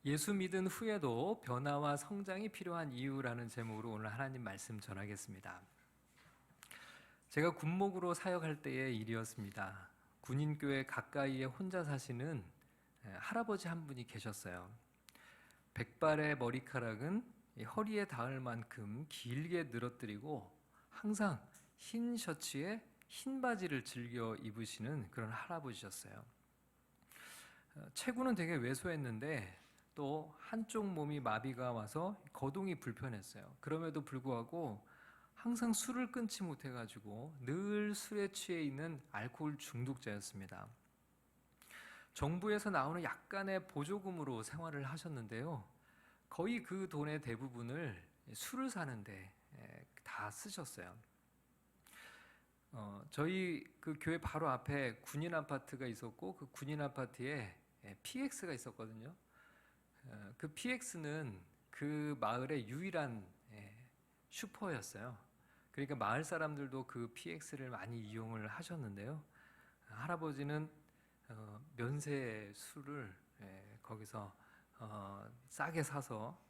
예수 믿은 후에도 변화와 성장이 필요한 이유라는 제목으로 오늘 하나님 말씀 전하겠습니다. 제가 군목으로 사역할 때의 일이었습니다. 군인교회 가까이에 혼자 사시는 할아버지 한 분이 계셨어요. 백발의 머리카락은 허리에 닿을 만큼 길게 늘어뜨리고 항상 흰 셔츠에 흰 바지를 즐겨 입으시는 그런 할아버지셨어요. 체구는 되게 왜소했는데 또 한쪽 몸이 마비가 와서 거동이 불편했어요. 그럼에도 불구하고 항상 술을 끊지 못해가지고 늘 술에 취해 있는 알코올 중독자였습니다. 정부에서 나오는 약간의 보조금으로 생활을 하셨는데요. 거의 그 돈의 대부분을 술을 사는데 다 쓰셨어요. 저희 그 교회 바로 앞에 군인 아파트가 있었고 그 군인 아파트에 PX가 있었거든요. 그 PX는 그 마을의 유일한 슈퍼였어요. 그러니까 마을 사람들도 그 PX를 많이 이용을 하셨는데요. 할아버지는 면세 술을 거기서 싸게 사서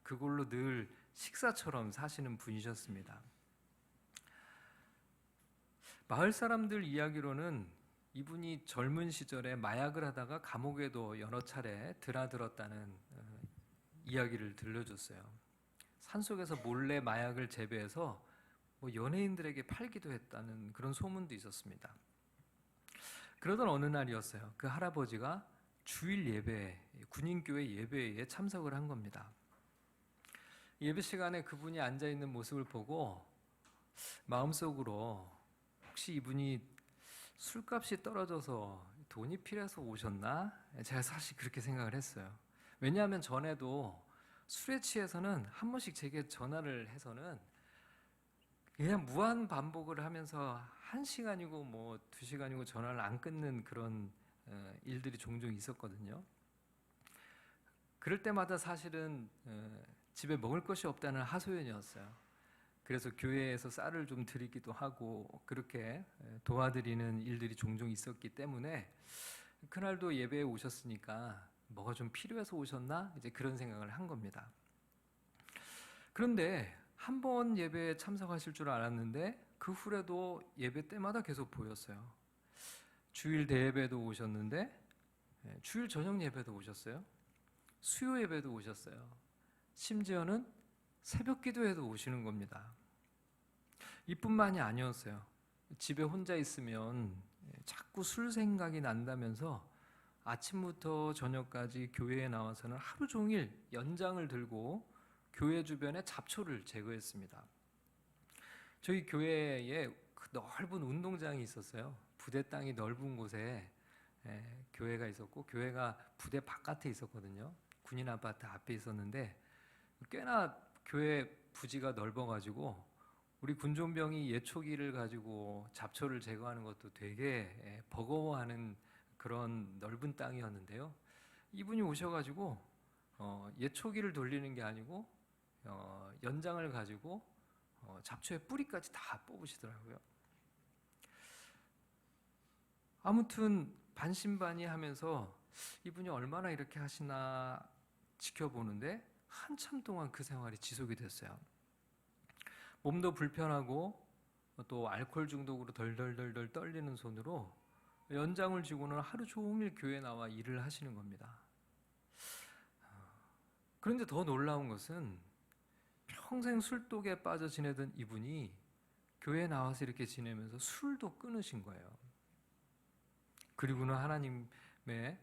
그걸로 늘 식사처럼 사시는 분이셨습니다. 마을 사람들 이야기로는 이분이 젊은 시절에 마약을 하다가 감옥에도 여러 차례 드나들었다는 이야기를 들려줬어요. 산속에서 몰래 마약을 재배해서 연예인들에게 팔기도 했다는 그런 소문도 있었습니다. 그러던 어느 날이었어요. 그 할아버지가 주일 예배, 군인교회 예배에 참석을 한 겁니다. 예배 시간에 그분이 앉아있는 모습을 보고 마음속으로 혹시 이분이 술값이 떨어져서 돈이 필요해서 오셨나? 제가 사실 그렇게 생각을 했어요. 왜냐하면 전에도 술에 취해서는 한 번씩 제게 전화를 해서는 그냥 무한 반복을 하면서 1시간이고 2시간이고 전화를 안 끊는 그런 일들이 종종 있었거든요. 그럴 때마다 사실은 집에 먹을 것이 없다는 하소연이었어요. 그래서 교회에서 쌀을 좀 드리기도 하고 그렇게 도와드리는 일들이 종종 있었기 때문에 그날도 예배에 오셨으니까 뭐가 좀 필요해서 오셨나? 이제 그런 생각을 한 겁니다. 그런데 한 번 예배에 참석하실 줄 알았는데 그 후에도 예배 때마다 계속 보였어요. 주일 대예배도 오셨는데 주일 저녁 예배도 오셨어요. 수요 예배도 오셨어요. 심지어는 새벽 기도에도 오시는 겁니다. 이뿐만이 아니었어요. 집에 혼자 있으면 자꾸 술 생각이 난다면서 아침부터 저녁까지 교회에 나와서는 하루 종일 연장을 들고 교회 주변에 잡초를 제거했습니다. 저희 교회에 그 넓은 운동장이 있었어요. 부대 땅이 넓은 곳에 교회가 있었고 교회가 부대 바깥에 있었거든요. 군인 아파트 앞에 있었는데 꽤나 교회 부지가 넓어가지고 우리 군종병이 예초기를 가지고 잡초를 제거하는 것도 되게 버거워하는 그런 넓은 땅이었는데요. 이분이 오셔가지고 예초기를 돌리는 게 아니고 연장을 가지고 잡초의 뿌리까지 다 뽑으시더라고요. 아무튼 반신반의하면서 이분이 얼마나 이렇게 하시나 지켜보는데 한참 동안 그 생활이 지속이 됐어요. 몸도 불편하고 또 알코올 중독으로 덜덜덜덜 떨리는 손으로 연장을 쥐고는 하루 종일 교회에 나와 일을 하시는 겁니다. 그런데 더 놀라운 것은 평생 술독에 빠져 지내던 이분이 교회에 나와서 이렇게 지내면서 술도 끊으신 거예요. 그리고는 하나님의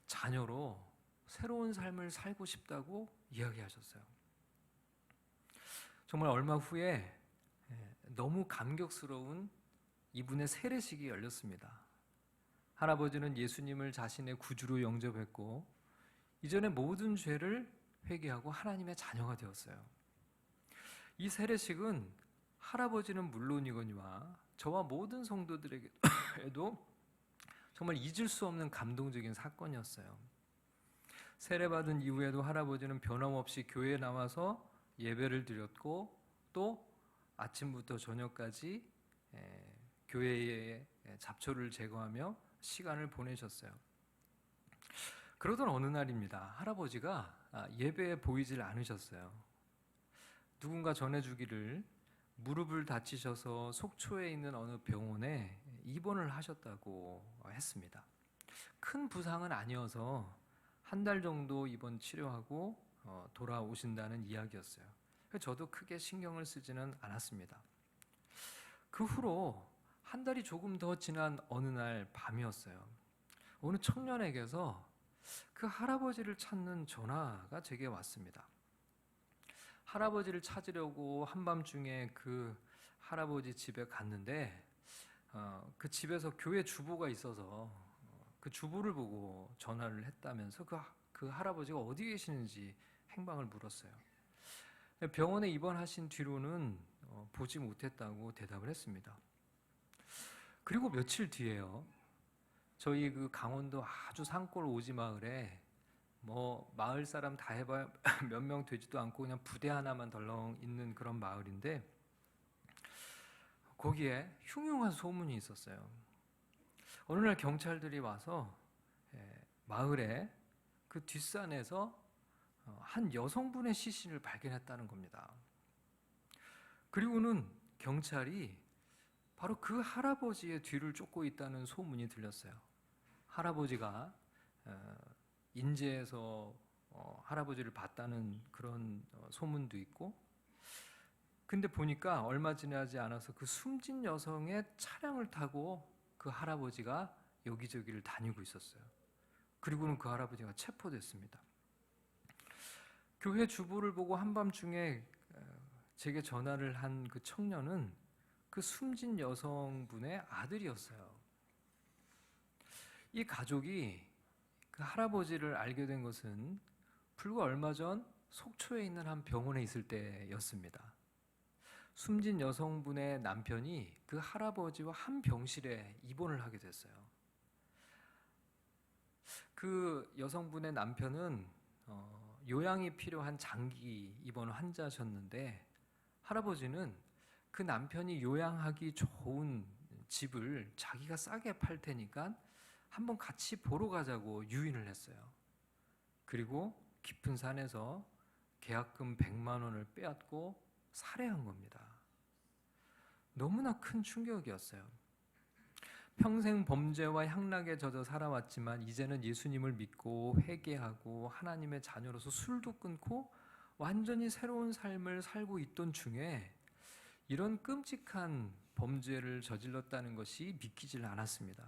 자녀로 새로운 삶을 살고 싶다고 이야기하셨어요. 정말 얼마 후에 너무 감격스러운 이분의 세례식이 열렸습니다. 할아버지는 예수님을 자신의 구주로 영접했고 이전의 모든 죄를 회개하고 하나님의 자녀가 되었어요. 이 세례식은 할아버지는 물론이거니와 저와 모든 성도들에게도 정말 잊을 수 없는 감동적인 사건이었어요. 세례받은 이후에도 할아버지는 변함없이 교회에 나와서 예배를 드렸고 또 아침부터 저녁까지 교회에 잡초를 제거하며 시간을 보내셨어요. 그러던 어느 날입니다. 할아버지가 예배에 보이질 않으셨어요. 누군가 전해주기를 무릎을 다치셔서 속초에 있는 어느 병원에 입원을 하셨다고 했습니다. 큰 부상은 아니어서 한 달 정도 입원 치료하고 돌아오신다는 이야기였어요. 저도 크게 신경을 쓰지는 않았습니다. 그 후로 한 달이 조금 더 지난 어느 날 밤이었어요. 어느 청년에게서 그 할아버지를 찾는 전화가 제게 왔습니다. 할아버지를 찾으려고 한밤중에 그 할아버지 집에 갔는데 그 집에서 교회 주보가 있어서 그 주보를 보고 전화를 했다면서 그 할아버지가 어디 계시는지 행방을 물었어요. 병원에 입원하신 뒤로는 보지 못했다고 대답을 했습니다. 그리고 며칠 뒤에요. 저희 그 강원도 아주 산골 오지 마을에 마을 사람 다 해봐야 몇 명 되지도 않고 그냥 부대 하나만 덜렁 있는 그런 마을인데 거기에 흉흉한 소문이 있었어요. 어느 날 경찰들이 와서 마을에 그 뒷산에서 한 여성분의 시신을 발견했다는 겁니다. 그리고는 경찰이 바로 그 할아버지의 뒤를 쫓고 있다는 소문이 들렸어요. 할아버지가 인제에서 할아버지를 봤다는 그런 소문도 있고, 근데 보니까 얼마 지나지 않아서 그 숨진 여성의 차량을 타고 그 할아버지가 여기저기를 다니고 있었어요. 그리고는 그 할아버지가 체포됐습니다. 교회 주보를 보고 한밤중에 제게 전화를 한 그 청년은 그 숨진 여성분의 아들이었어요. 이 가족이 그 할아버지를 알게 된 것은 불과 얼마 전 속초에 있는 한 병원에 있을 때였습니다. 숨진 여성분의 남편이 그 할아버지와 한 병실에 입원을 하게 됐어요. 그 여성분의 남편은 요양이 필요한 장기 입원 환자셨는데 할아버지는 그 남편이 요양하기 좋은 집을 자기가 싸게 팔 테니까 한번 같이 보러 가자고 유인을 했어요. 그리고 깊은 산에서 계약금 100만 원을 빼앗고 살해한 겁니다. 너무나 큰 충격이었어요. 평생 범죄와 향락에 젖어 살아왔지만 이제는 예수님을 믿고 회개하고 하나님의 자녀로서 술도 끊고 완전히 새로운 삶을 살고 있던 중에 이런 끔찍한 범죄를 저질렀다는 것이 믿기질 않았습니다.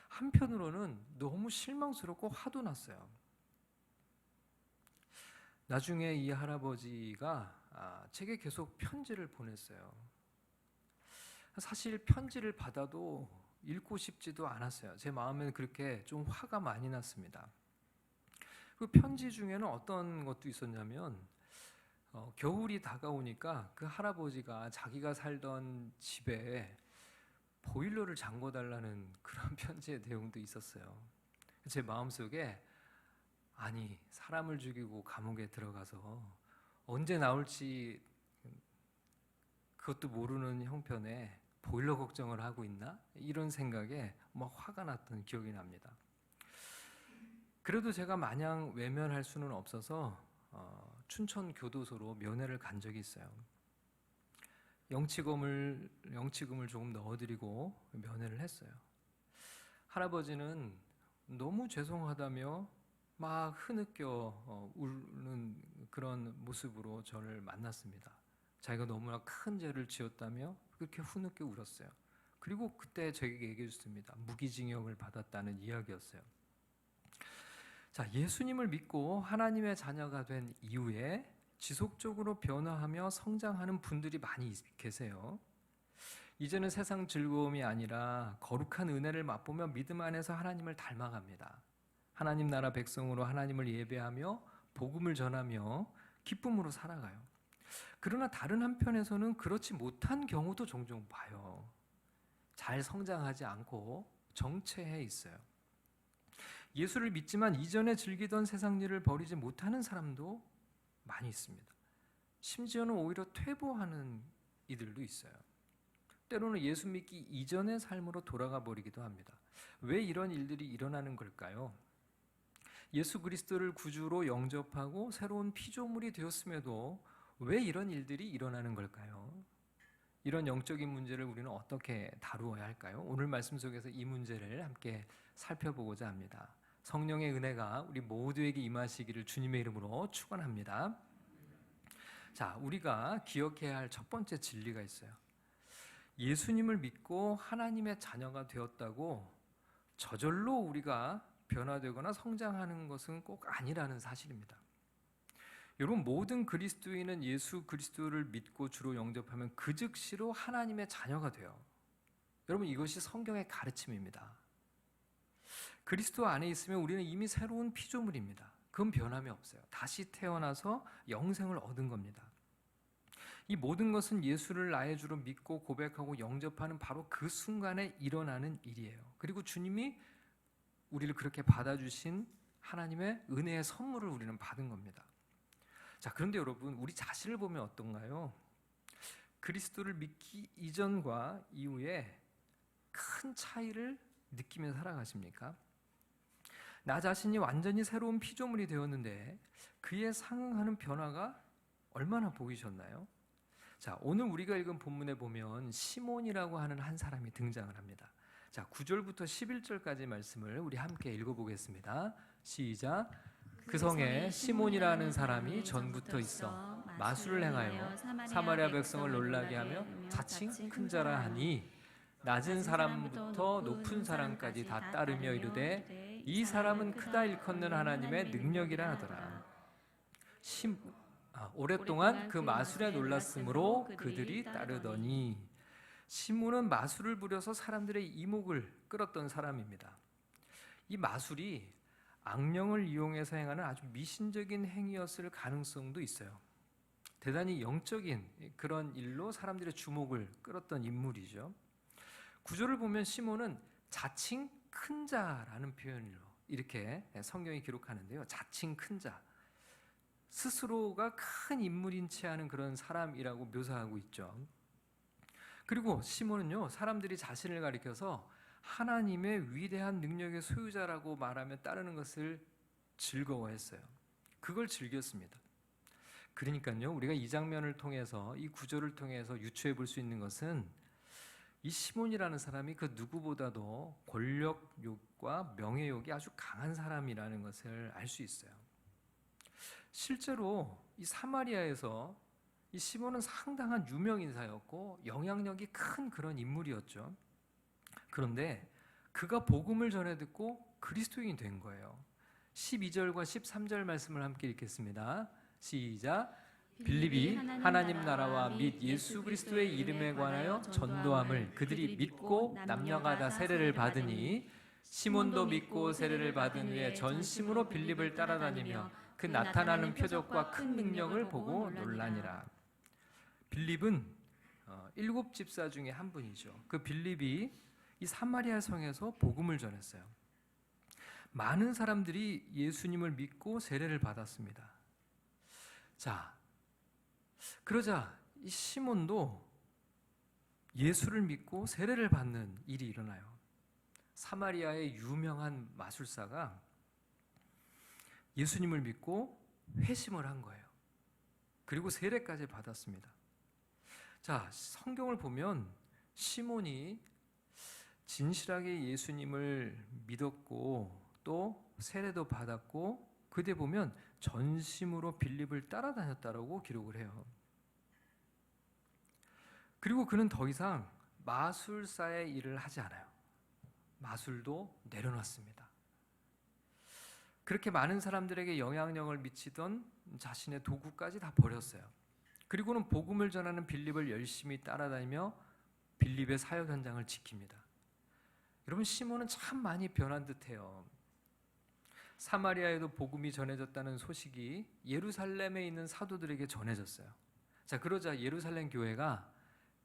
한편으로는 너무 실망스럽고 화도 났어요. 나중에 이 할아버지가 제게 계속 편지를 보냈어요. 사실 편지를 받아도 읽고 싶지도 않았어요. 제 마음에는 그렇게 좀 화가 많이 났습니다. 그 편지 중에는 어떤 것도 있었냐면 겨울이 다가오니까 그 할아버지가 자기가 살던 집에 보일러를 잠궈달라는 그런 편지의 내용도 있었어요. 제 마음속에 아니 사람을 죽이고 감옥에 들어가서 언제 나올지 그것도 모르는 형편에 보일러 걱정을 하고 있나? 이런 생각에 막 화가 났던 기억이 납니다. 그래도 제가 마냥 외면할 수는 없어서 춘천 교도소로 면회를 간 적이 있어요. 영치금을 조금 넣어드리고 면회를 했어요. 할아버지는 너무 죄송하다며 막 흐느껴 우는 그런 모습으로 저를 만났습니다. 자기가 너무나 큰 죄를 지었다며 그렇게 흐느껴 울었어요. 그리고 그때 저에게 얘기해 줬습니다. 무기징역을 받았다는 이야기였어요. 자, 예수님을 믿고 하나님의 자녀가 된 이후에 지속적으로 변화하며 성장하는 분들이 많이 계세요. 이제는 세상 즐거움이 아니라 거룩한 은혜를 맛보며 믿음 안에서 하나님을 닮아갑니다. 하나님 나라 백성으로 하나님을 예배하며 복음을 전하며 기쁨으로 살아가요. 그러나 다른 한편에서는 그렇지 못한 경우도 종종 봐요. 잘 성장하지 않고 정체해 있어요. 예수를 믿지만 이전에 즐기던 세상 일을 버리지 못하는 사람도 많이 있습니다. 심지어는 오히려 퇴보하는 이들도 있어요. 때로는 예수 믿기 이전의 삶으로 돌아가 버리기도 합니다. 왜 이런 일들이 일어나는 걸까요? 예수 그리스도를 구주로 영접하고 새로운 피조물이 되었음에도 왜 이런 일들이 일어나는 걸까요? 이런 영적인 문제를 우리는 어떻게 다루어야 할까요? 오늘 말씀 속에서 이 문제를 함께 살펴보고자 합니다. 성령의 은혜가 우리 모두에게 임하시기를 주님의 이름으로 축원합니다. 자, 우리가 기억해야 할 첫 번째 진리가 있어요. 예수님을 믿고 하나님의 자녀가 되었다고 저절로 우리가 변화되거나 성장하는 것은 꼭 아니라는 사실입니다. 여러분, 모든 그리스도인은 예수 그리스도를 믿고 주로 영접하면 그 즉시로 하나님의 자녀가 돼요. 여러분, 이것이 성경의 가르침입니다. 그리스도 안에 있으면 우리는 이미 새로운 피조물입니다. 그건 변함이 없어요. 다시 태어나서 영생을 얻은 겁니다. 이 모든 것은 예수를 나의 주로 믿고 고백하고 영접하는 바로 그 순간에 일어나는 일이에요. 그리고 주님이 우리를 그렇게 받아주신 하나님의 은혜의 선물을 우리는 받은 겁니다. 자, 그런데 여러분, 우리 자신을 보면 어떤가요? 그리스도를 믿기 이전과 이후에 큰 차이를 느끼며 살아가십니까? 나 자신이 완전히 새로운 피조물이 되었는데 그에 상응하는 변화가 얼마나 보이셨나요? 자, 오늘 우리가 읽은 본문에 보면 시몬이라고 하는 한 사람이 등장을 합니다. 자, 9절부터 11절까지 말씀을 우리 함께 읽어보겠습니다. 시작. 그 성에 시몬이라는 사람이 전부터 있어 마술을 행하여 사마리아 백성을 놀라게 하며 자칭 큰 자라 하니 낮은 사람부터 높은 사람까지 다 따르며 이르되 이 사람은 크다 일컫는 하나님의 능력이라 하더라. 오랫동안 그 마술에 놀랐으므로 그들이 따르더니, 시몬은 마술을 부려서 사람들의 이목을 끌었던 사람입니다. 이 마술이 악령을 이용해서 행하는 아주 미신적인 행위였을 가능성도 있어요. 대단히 영적인 그런 일로 사람들의 주목을 끌었던 인물이죠. 구절을 보면 시몬은 자칭 큰 자라는 표현으로 이렇게 성경이 기록하는데요. 자칭 큰 자, 스스로가 큰 인물인 채 하는 그런 사람이라고 묘사하고 있죠. 그리고 시몬은요, 사람들이 자신을 가리켜서 하나님의 위대한 능력의 소유자라고 말하며 따르는 것을 즐거워했어요. 그걸 즐겼습니다. 그러니까요, 우리가 이 장면을 통해서, 이 구절을 통해서 유추해 볼 수 있는 것은 이 시몬이라는 사람이 그 누구보다도 권력욕과 명예욕이 아주 강한 사람이라는 것을 알 수 있어요. 실제로 이 사마리아에서 이 시몬은 상당한 유명 인사였고 영향력이 큰 그런 인물이었죠. 그런데 그가 복음을 전해 듣고 그리스도인이 된 거예요. 12절과 13절 말씀을 함께 읽겠습니다. 시작. 빌립이 하나님 나라와 및 예수 그리스도의 이름에 관하여 전도함을 그들이 믿고 남녀가 다 세례를 받으니, 시몬도 믿고 세례를 받은 후에 전심으로 빌립을 따라다니며 그 나타나는 표적과 큰 능력을 보고 놀라니라. 빌립은 7 집사 중에 한 분이죠. 그 빌립이 이 사마리아 성에서 복음을 전했어요. 많은 사람들이 예수님을 믿고 세례를 받았습니다. 자, 그러자 이 시몬도 예수를 믿고 세례를 받는 일이 일어나요. 사마리아의 유명한 마술사가 예수님을 믿고 회심을 한 거예요. 그리고 세례까지 받았습니다. 자, 성경을 보면 시몬이 진실하게 예수님을 믿었고 또 세례도 받았고, 그때 보면 전심으로 빌립을 따라다녔다라고 기록을 해요. 그리고 그는 더 이상 마술사의 일을 하지 않아요. 마술도 내려놨습니다. 그렇게 많은 사람들에게 영향력을 미치던 자신의 도구까지 다 버렸어요. 그리고는 복음을 전하는 빌립을 열심히 따라다니며 빌립의 사역 현장을 지킵니다. 여러분, 시몬은 참 많이 변한 듯해요. 사마리아에도 복음이 전해졌다는 소식이 예루살렘에 있는 사도들에게 전해졌어요. 자, 그러자 예루살렘 교회가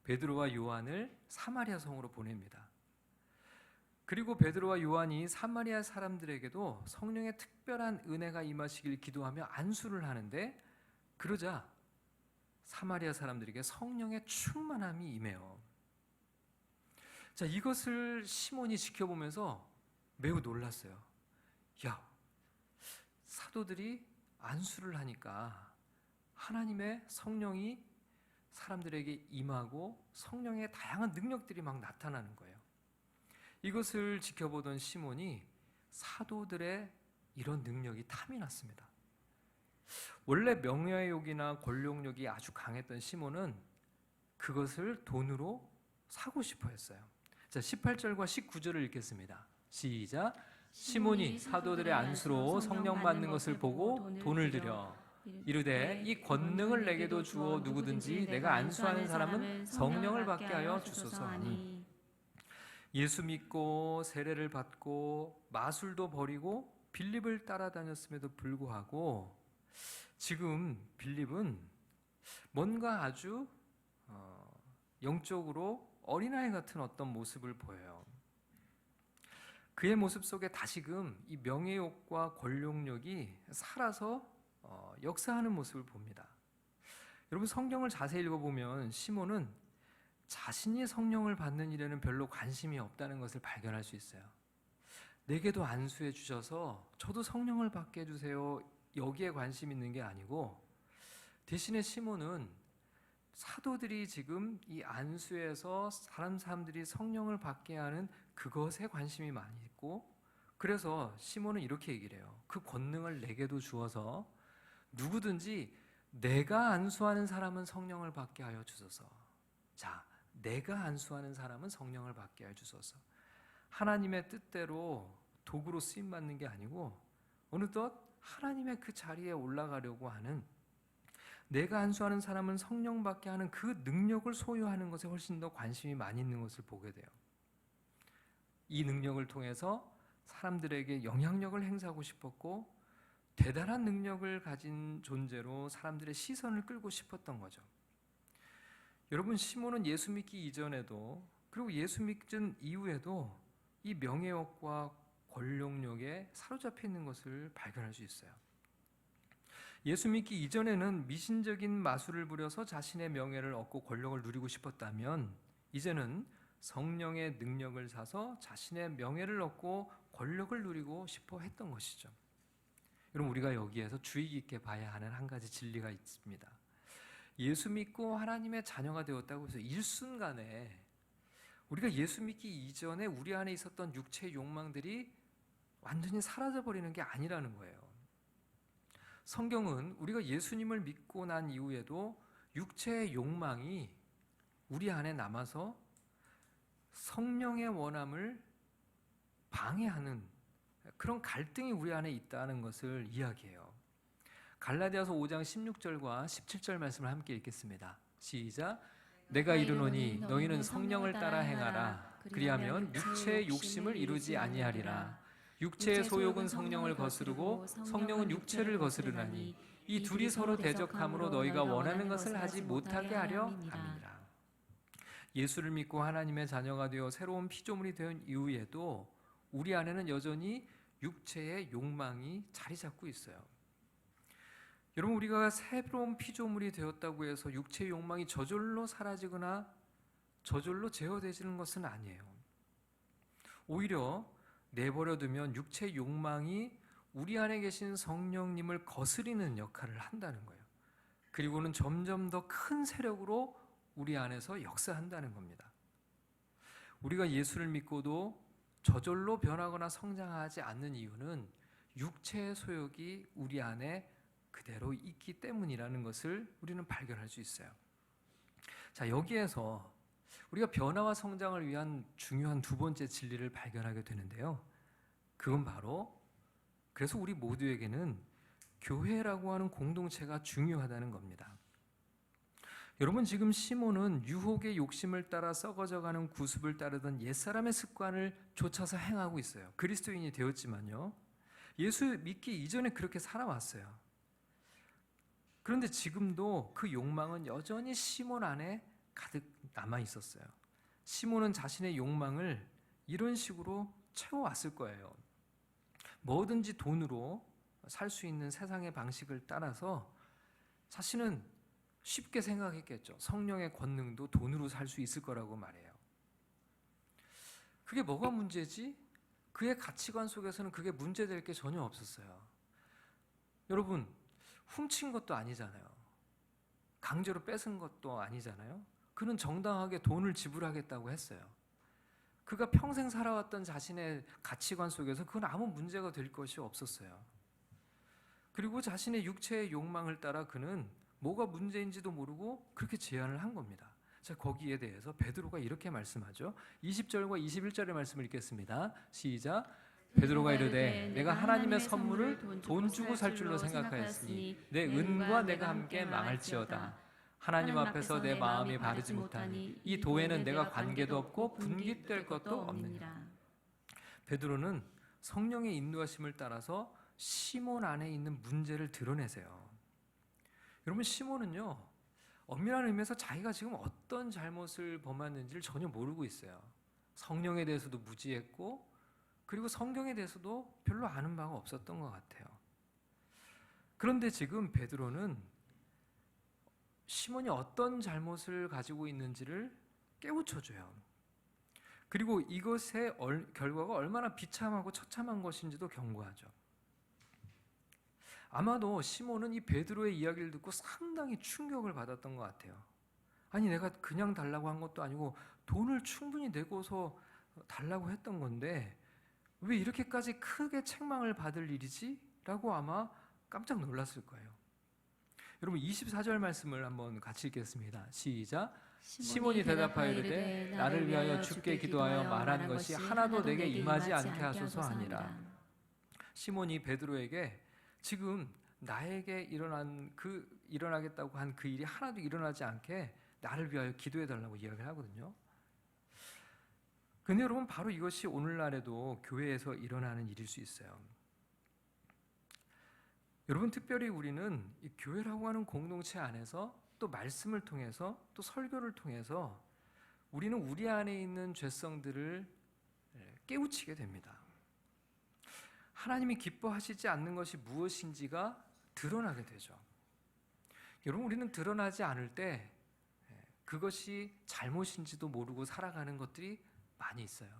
베드로와 요한을 사마리아 성으로 보냅니다. 그리고 베드로와 요한이 사마리아 사람들에게도 성령의 특별한 은혜가 임하시길 기도하며 안수를 하는데, 그러자 사마리아 사람들에게 성령의 충만함이 임해요. 자, 이것을 시몬이 지켜보면서 매우 놀랐어요. 야, 사도들이 안수를 하니까 하나님의 성령이 사람들에게 임하고 성령의 다양한 능력들이 막 나타나는 거예요. 이것을 지켜보던 시몬이 사도들의 이런 능력이 탐이 났습니다. 원래 명예욕이나 권력욕이 아주 강했던 시몬은 그것을 돈으로 사고 싶어 했어요. 자, 18절과 19절을 읽겠습니다. 시작. 시몬이 사도들의 안수로 성령 받는 것을 보고 돈을 들여 이르되 이 권능을 내게도 주어 누구든지 내가 안수하는 사람은 성령을 받게 하여 주소서 하니, 예수 믿고 세례를 받고 마술도 버리고 빌립을 따라다녔음에도 불구하고 지금 빌립은 뭔가 아주 영적으로 어린아이 같은 어떤 모습을 보여요. 그의 모습 속에 다시금 이 명예욕과 권력욕이 살아서 역사하는 모습을 봅니다. 여러분, 성경을 자세히 읽어보면 시몬은 자신이 성령을 받는 일에는 별로 관심이 없다는 것을 발견할 수 있어요. 내게도 안수해 주셔서 저도 성령을 받게 해주세요, 여기에 관심 있는 게 아니고, 대신에 시몬은 사도들이 지금 이 안수에서 사람들이 성령을 받게 하는 그것에 관심이 많이 있고, 그래서 시몬은 이렇게 얘기를 해요. 그 권능을 내게도 주어서 누구든지 내가 안수하는 사람은 성령을 받게 하여 주소서. 자, 내가 안수하는 사람은 성령을 받게 하여 주소서. 하나님의 뜻대로 도구로 쓰임받는 게 아니고 어느덧 하나님의 그 자리에 올라가려고 하는, 내가 안수하는 사람은 성령 받게 하는 그 능력을 소유하는 것에 훨씬 더 관심이 많이 있는 것을 보게 돼요. 이 능력을 통해서 사람들에게 영향력을 행사하고 싶었고 대단한 능력을 가진 존재로 사람들의 시선을 끌고 싶었던 거죠. 여러분, 시몬은 예수 믿기 이전에도 그리고 예수 믿은 이후에도 이 명예욕과 권력욕에 사로잡혀 있는 것을 발견할 수 있어요. 예수 믿기 이전에는 미신적인 마술을 부려서 자신의 명예를 얻고 권력을 누리고 싶었다면 이제는 성령의 능력을 사서 자신의 명예를 얻고 권력을 누리고 싶어 했던 것이죠. 여러분, 우리가 여기에서 주의 깊게 봐야 하는 한 가지 진리가 있습니다. 예수 믿고 하나님의 자녀가 되었다고 해서 일순간에 우리가 예수 믿기 이전에 우리 안에 있었던 육체의 욕망들이 완전히 사라져버리는 게 아니라는 거예요. 성경은 우리가 예수님을 믿고 난 이후에도 육체의 욕망이 우리 안에 남아서 성령의 원함을 방해하는 그런 갈등이 우리 안에 있다는 것을 이야기해요. 갈라디아서 5장 16절과 17절 말씀을 함께 읽겠습니다. 시작. 내가 이르노니 너희는 성령을 따라 행하라. 그리하면 육체의 욕심을 이루지 아니하리라. 육체의 소욕은 성령을 거스르고 성령은 육체를 거스르나니 이 둘이 서로 대적함으로 너희가 원하는 것을 하지 못하게 하려 함이니라. 예수를 믿고 하나님의 자녀가 되어 새로운 피조물이 된 이후에도 우리 안에는 여전히 육체의 욕망이 자리 잡고 있어요. 여러분, 우리가 새로운 피조물이 되었다고 해서 육체의 욕망이 저절로 사라지거나 저절로 제어되지는 것은 아니에요. 오히려 내버려두면 육체의 욕망이 우리 안에 계신 성령님을 거스리는 역할을 한다는 거예요. 그리고는 점점 더 큰 세력으로 우리 안에서 역사한다는 겁니다. 우리가 예수를 믿고도 저절로 변하거나 성장하지 않는 이유는 육체의 소욕이 우리 안에 그대로 있기 때문이라는 것을 우리는 발견할 수 있어요. 자, 여기에서 우리가 변화와 성장을 위한 중요한 두 번째 진리를 발견하게 되는데요. 그건 바로, 그래서 우리 모두에게는 교회라고 하는 공동체가 중요하다는 겁니다. 여러분, 지금 시몬은 유혹의 욕심을 따라 썩어져가는 구습을 따르던 옛사람의 습관을 좇아서 행하고 있어요. 그리스도인이 되었지만요, 예수 믿기 이전에 그렇게 살아왔어요. 그런데 지금도 그 욕망은 여전히 시몬 안에 가득 남아 있었어요. 시몬은 자신의 욕망을 이런 식으로 채워왔을 거예요. 뭐든지 돈으로 살 수 있는 세상의 방식을 따라서 자신은 쉽게 생각했겠죠. 성령의 권능도 돈으로 살 수 있을 거라고 말해요. 그게 뭐가 문제지? 그의 가치관 속에서는 그게 문제될 게 전혀 없었어요. 여러분, 훔친 것도 아니잖아요. 강제로 뺏은 것도 아니잖아요. 그는 정당하게 돈을 지불하겠다고 했어요. 그가 평생 살아왔던 자신의 가치관 속에서 그건 아무 문제가 될 것이 없었어요. 그리고 자신의 육체의 욕망을 따라 그는 뭐가 문제인지도 모르고 그렇게 제안을 한 겁니다. 자, 거기에 대해서 베드로가 이렇게 말씀하죠. 20절과 21절의 말씀을 읽겠습니다. 시작. 베드로가 이르되 내가 하나님의 선물을 돈 주고 살 줄로 생각하였으니 내 은과 내가 함께 망할지어다. 하나님 앞에서 내 마음이 바르지 못하니 이 도에는 내가 관계도 없고 분깃될 것도 없느니라. 베드로는 성령의 인도하심을 따라서 시몬 안에 있는 문제를 드러내세요. 여러분, 시몬은요, 엄밀한 의미에서 자기가 지금 어떤 잘못을 범했는지를 전혀 모르고 있어요. 성령에 대해서도 무지했고, 그리고 성경에 대해서도 별로 아는 바가 없었던 것 같아요. 그런데 지금 베드로는 시몬이 어떤 잘못을 가지고 있는지를 깨우쳐줘요. 그리고 이것의 결과가 얼마나 비참하고 처참한 것인지도 경고하죠. 아마도 시몬은 이 베드로의 이야기를 듣고 상당히 충격을 받았던 것 같아요. 아니, 내가 그냥 달라고 한 것도 아니고 돈을 충분히 내고서 달라고 했던 건데 왜 이렇게까지 크게 책망을 받을 일이지? 라고 아마 깜짝 놀랐을 거예요. 여러분, 24절 말씀을 한번 같이 읽겠습니다. 시작. 시몬이 대답하여 이르되 나를 위하여 주께 기도하여 말한 것이 하나도 내게 임하지 않게 하소서 하니라. 시몬이 베드로에게 지금 나에게 일어나겠다고 한 그 일이 하나도 일어나지 않게 나를 위하여 기도해 달라고 이야기를 하거든요. 근데 여러분, 바로 이것이 오늘날에도 교회에서 일어나는 일일 수 있어요. 여러분, 특별히 우리는 이 교회라고 하는 공동체 안에서 또 말씀을 통해서 또 설교를 통해서 우리는 우리 안에 있는 죄성들을 깨우치게 됩니다. 하나님이 기뻐하시지 않는 것이 무엇인지가 드러나게 되죠. 여러분, 우리는 드러나지 않을 때 그것이 잘못인지도 모르고 살아가는 것들이 많이 있어요.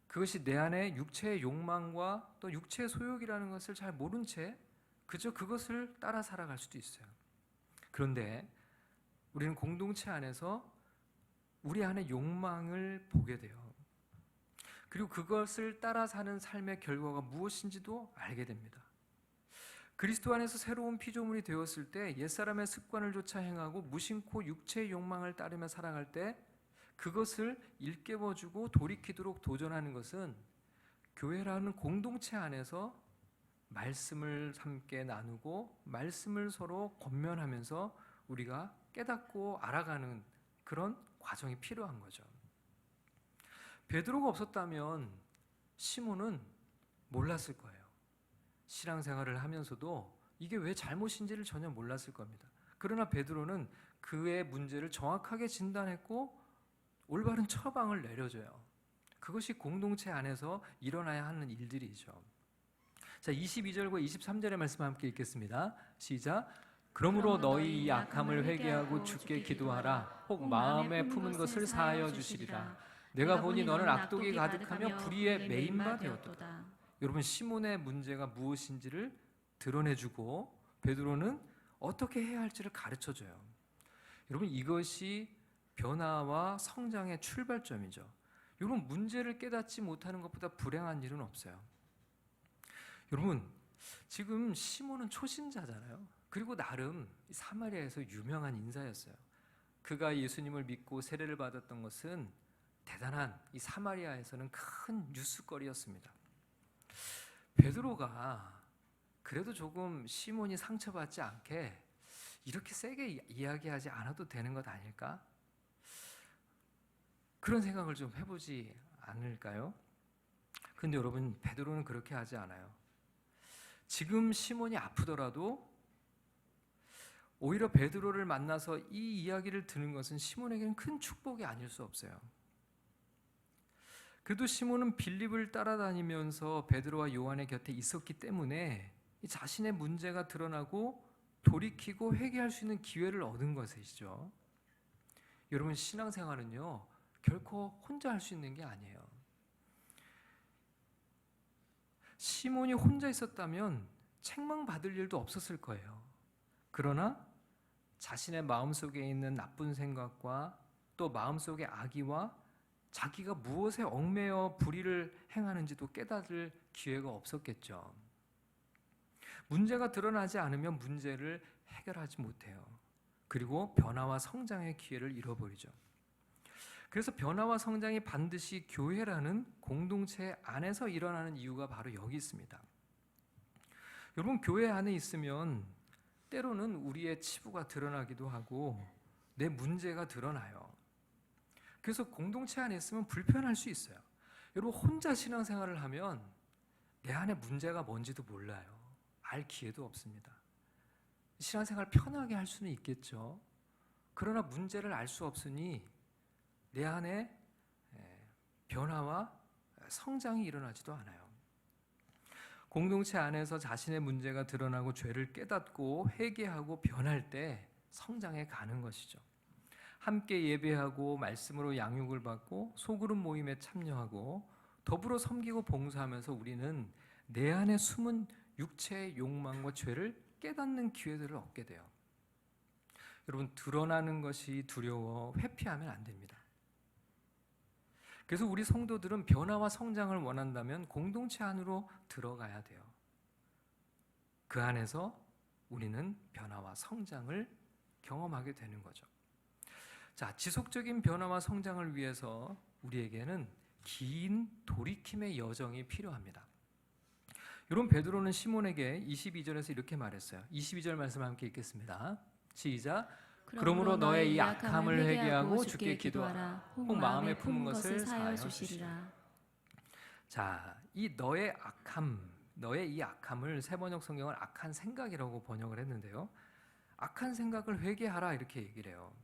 그것이 내 안에 육체의 욕망과 또 육체의 소욕이라는 것을 잘 모른 채 그저 그것을 따라 살아갈 수도 있어요. 그런데 우리는 공동체 안에서 우리 안에 욕망을 보게 돼요. 그리고 그것을 따라 사는 삶의 결과가 무엇인지도 알게 됩니다. 그리스도 안에서 새로운 피조물이 되었을 때 옛사람의 습관을 쫓아 행하고 무심코 육체의 욕망을 따르며 살아갈 때 그것을 일깨워주고 돌이키도록 도전하는 것은 교회라는 공동체 안에서 말씀을 함께 나누고 말씀을 서로 권면하면서 우리가 깨닫고 알아가는 그런 과정이 필요한 거죠. 베드로가 없었다면 시몬은 몰랐을 거예요. 신앙생활을 하면서도 이게 왜 잘못인지를 전혀 몰랐을 겁니다. 그러나 베드로는 그의 문제를 정확하게 진단했고 올바른 처방을 내려줘요. 그것이 공동체 안에서 일어나야 하는 일들이죠. 자, 22절과 23절의 말씀 함께 읽겠습니다. 시작. 그러므로 너희 이 악함을 회개하고 주께 기도하라. 혹 마음에 품은 것을 사하여 주시리라. 내가 보니 너는 악독이 가득하며 불의에 매인 바 되었도다. 여러분, 시몬의 문제가 무엇인지를 드러내주고 베드로는 어떻게 해야 할지를 가르쳐줘요. 여러분, 이것이 변화와 성장의 출발점이죠. 여러분, 문제를 깨닫지 못하는 것보다 불행한 일은 없어요. 여러분, 지금 시몬은 초신자잖아요. 그리고 나름 사마리아에서 유명한 인사였어요. 그가 예수님을 믿고 세례를 받았던 것은 대단한 이 사마리아에서는 큰 뉴스거리였습니다. 베드로가 그래도 조금 시몬이 상처받지 않게 이렇게 세게 이야기하지 않아도 되는 것 아닐까? 그런 생각을 좀 해보지 않을까요? 근데 여러분, 베드로는 그렇게 하지 않아요. 지금 시몬이 아프더라도 오히려 베드로를 만나서 이 이야기를 듣는 것은 시몬에게는 큰 축복이 아닐 수 없어요. 그래도 시몬은 빌립을 따라다니면서 베드로와 요한의 곁에 있었기 때문에 자신의 문제가 드러나고 돌이키고 회개할 수 있는 기회를 얻은 것이죠. 여러분, 신앙생활은요 결코 혼자 할 수 있는 게 아니에요. 시몬이 혼자 있었다면 책망받을 일도 없었을 거예요. 그러나 자신의 마음속에 있는 나쁜 생각과 또 마음속의 악의와 자기가 무엇에 얽매여 불의를 행하는지도 깨달을 기회가 없었겠죠. 문제가 드러나지 않으면 문제를 해결하지 못해요. 그리고 변화와 성장의 기회를 잃어버리죠. 그래서 변화와 성장이 반드시 교회라는 공동체 안에서 일어나는 이유가 바로 여기 있습니다. 여러분, 교회 안에 있으면 때로는 우리의 치부가 드러나기도 하고 내 문제가 드러나요. 그래서 공동체 안에 있으면 불편할 수 있어요. 여러분, 혼자 신앙생활을 하면 내 안에 문제가 뭔지도 몰라요. 알 기회도 없습니다. 신앙생활 편하게 할 수는 있겠죠. 그러나 문제를 알 수 없으니 내 안에 변화와 성장이 일어나지도 않아요. 공동체 안에서 자신의 문제가 드러나고 죄를 깨닫고 회개하고 변할 때 성장해 가는 것이죠. 함께 예배하고 말씀으로 양육을 받고 소그룹 모임에 참여하고 더불어 섬기고 봉사하면서 우리는 내 안에 숨은 육체의 욕망과 죄를 깨닫는 기회들을 얻게 돼요. 여러분, 드러나는 것이 두려워 회피하면 안 됩니다. 그래서 우리 성도들은 변화와 성장을 원한다면 공동체 안으로 들어가야 돼요. 그 안에서 우리는 변화와 성장을 경험하게 되는 거죠. 자, 지속적인 변화와 성장을 위해서 우리에게는 긴 돌이킴의 여정이 필요합니다. 여러분, 베드로는 시몬에게 22절에서 이렇게 말했어요. 22절 말씀 함께 읽겠습니다. 시작. 그러므로 너의 이 악함을 회개하고 주께 기도하라. 혹 마음에 품은 것을 사하여 주시리라. 자, 이 너의 악함, 너의 이 악함을 세번역 성경은 악한 생각이라고 번역을 했는데요. 악한 생각을 회개하라 이렇게 얘기를 해요.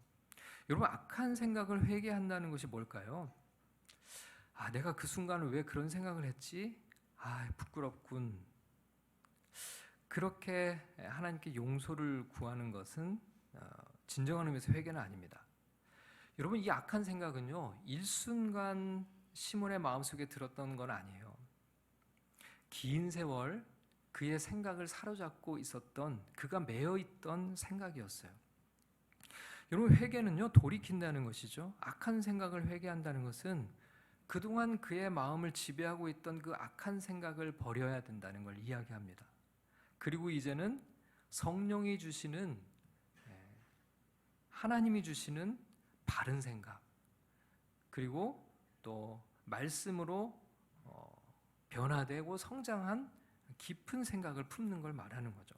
여러분, 악한 생각을 회개한다는 것이 뭘까요? 내가 그 순간에 왜 그런 생각을 했지? 부끄럽군. 그렇게 하나님께 용서를 구하는 것은 진정한 의미에서 회개는 아닙니다. 여러분, 이 악한 생각은요, 일순간 시몬의 마음속에 들었던 건 아니에요. 긴 세월 그의 생각을 사로잡고 있었던, 그가 매여 있던 생각이었어요. 여러분, 회개는요, 돌이킨다는 것이죠. 악한 생각을 회개한다는 것은 그동안 그의 마음을 지배하고 있던 그 악한 생각을 버려야 된다는 걸 이야기합니다. 그리고 이제는 성령이 주시는, 하나님이 주시는 바른 생각, 그리고 또 말씀으로 변화되고 성장한 깊은 생각을 품는 걸 말하는 거죠.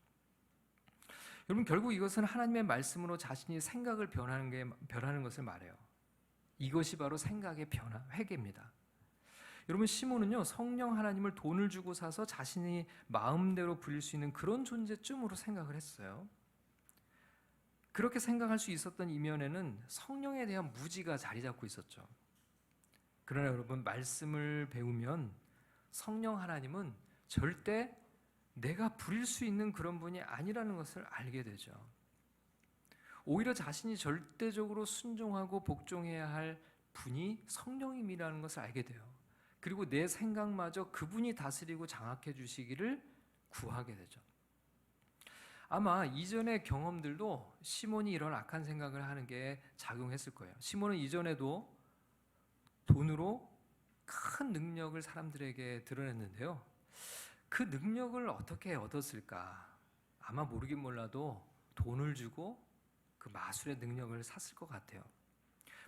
여러분, 결국 이것은 하나님의 말씀으로 자신이 생각을 변하는 것을 말해요. 이것이 바로 생각의 변화, 회개입니다. 여러분, 시몬은요, 성령 하나님을 돈을 주고 사서 자신이 마음대로 부릴 수 있는 그런 존재쯤으로 생각을 했어요. 그렇게 생각할 수 있었던 이면에는 성령에 대한 무지가 자리 잡고 있었죠. 그러나 여러분, 말씀을 배우면 성령 하나님은 절대 내가 부릴 수 있는 그런 분이 아니라는 것을 알게 되죠. 오히려 자신이 절대적으로 순종하고 복종해야 할 분이 성령님이라는 것을 알게 돼요. 그리고 내 생각마저 그분이 다스리고 장악해 주시기를 구하게 되죠. 아마 이전의 경험들도 시몬이 이런 악한 생각을 하는 게 작용했을 거예요. 시몬은 이전에도 돈으로 큰 능력을 사람들에게 드러냈는데요. 그 능력을 어떻게 얻었을까? 아마 모르긴 몰라도 돈을 주고 그 마술의 능력을 샀을 것 같아요.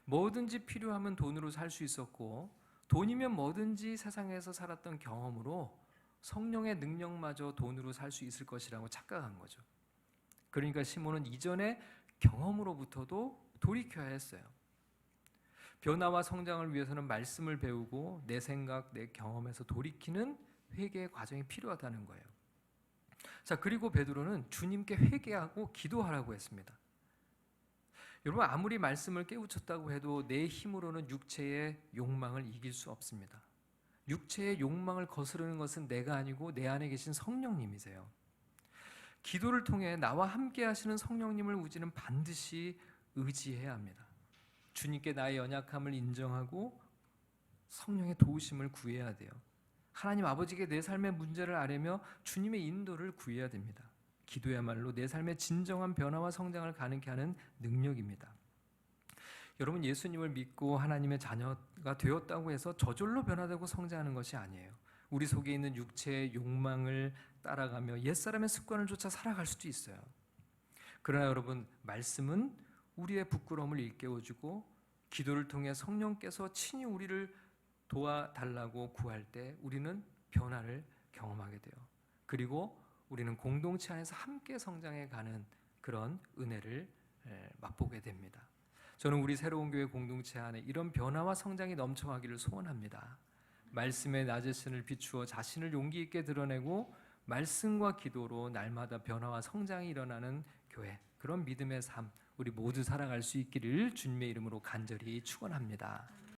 뭐든지 필요하면 돈으로 살 수 있었고, 돈이면 뭐든지 세상에서 살았던 경험으로 성령의 능력마저 돈으로 살 수 있을 것이라고 착각한 거죠. 그러니까 시몬은 이전의 경험으로부터도 돌이켜야 했어요. 변화와 성장을 위해서는 말씀을 배우고 내 생각, 내 경험에서 돌이키는 회개의 과정이 필요하다는 거예요. 자, 그리고 베드로는 주님께 회개하고 기도하라고 했습니다. 여러분, 아무리 말씀을 깨우쳤다고 해도 내 힘으로는 육체의 욕망을 이길 수 없습니다. 육체의 욕망을 거스르는 것은 내가 아니고 내 안에 계신 성령님이세요. 기도를 통해 나와 함께 하시는 성령님을 우리는 반드시 의지해야 합니다. 주님께 나의 연약함을 인정하고 성령의 도우심을 구해야 돼요. 하나님 아버지께 내 삶의 문제를 아뢰며 주님의 인도를 구해야 됩니다. 기도야말로 내 삶의 진정한 변화와 성장을 가능케 하는 능력입니다. 여러분, 예수님을 믿고 하나님의 자녀가 되었다고 해서 저절로 변화되고 성장하는 것이 아니에요. 우리 속에 있는 육체의 욕망을 따라가며 옛사람의 습관을 쫓아 살아갈 수도 있어요. 그러나 여러분, 말씀은 우리의 부끄러움을 일깨워주고 기도를 통해 성령께서 친히 우리를 도와달라고 구할 때 우리는 변화를 경험하게 돼요. 그리고 우리는 공동체 안에서 함께 성장해 가는 그런 은혜를 맛보게 됩니다. 저는 우리 새로운 교회 공동체 안에 이런 변화와 성장이 넘쳐가기를 소원합니다. 말씀의 나 자신을 비추어 자신을 용기 있게 드러내고 말씀과 기도로 날마다 변화와 성장이 일어나는 교회, 그런 믿음의 삶 우리 모두 살아갈 수 있기를 주님의 이름으로 간절히 축원합니다.